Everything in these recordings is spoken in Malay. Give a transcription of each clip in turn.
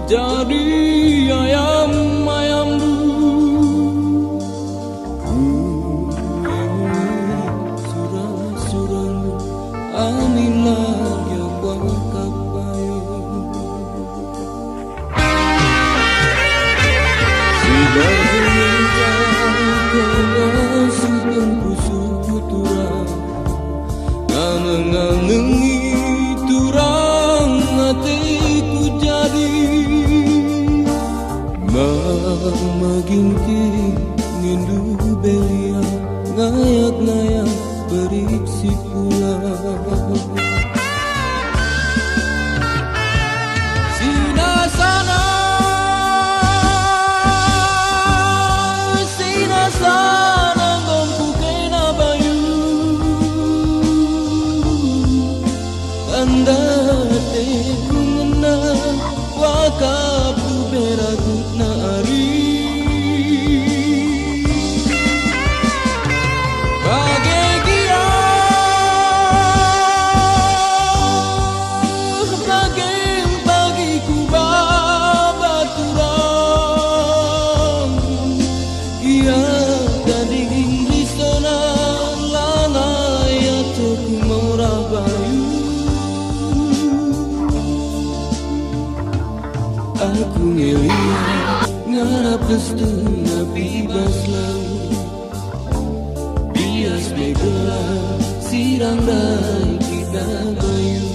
Jadi ayam-ayammu surang-surang aminlah ya wakapai Sidar geminjang kegasuhan pusuku turang nganeng-nganengi turang hatiku jadi Maginti ngindu belia ngayak-ngayak beriksi pula Sinasana gompu kena bayu Anda teku ngena wakap tu beragut na ari Aku ngeliat ngarap restu ngabibas laut Bias begelar sirang rai kita bayu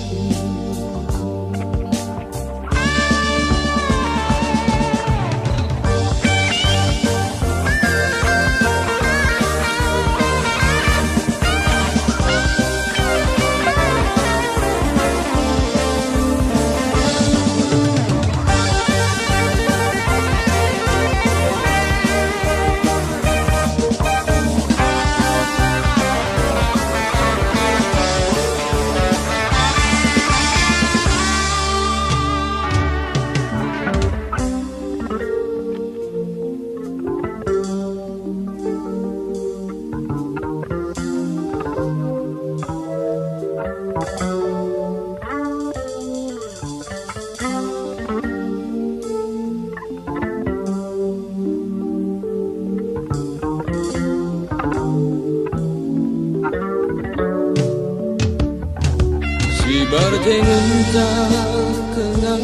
Barjengan tak kena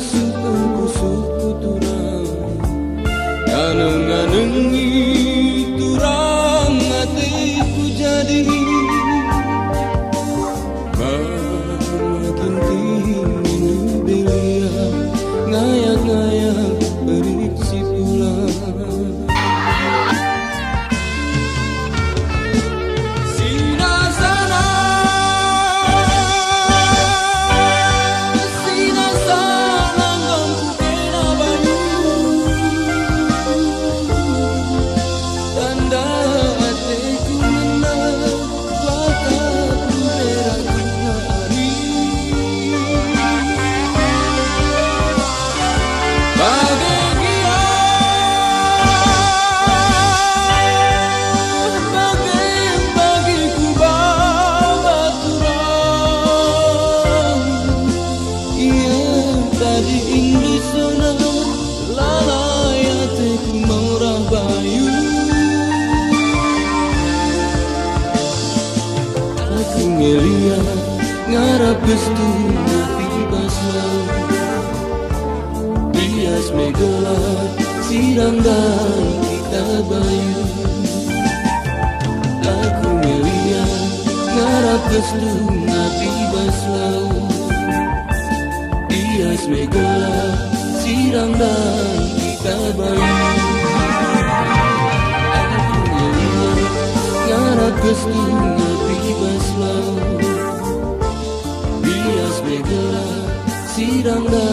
sumpah pusuku turang Nganeng-nganengi turang hatiku jadi Makin tinggi belia ngayak-ngayak beriksi pula Ngeliat ngarap restu ngabibas laut Bias megelar sirang dan kita bayu Aku ngeliat ngarap restu ngabibas laut bias megelap sirang dan kita bayu ngarap gestu nepi bas laut bias megelap sirang dan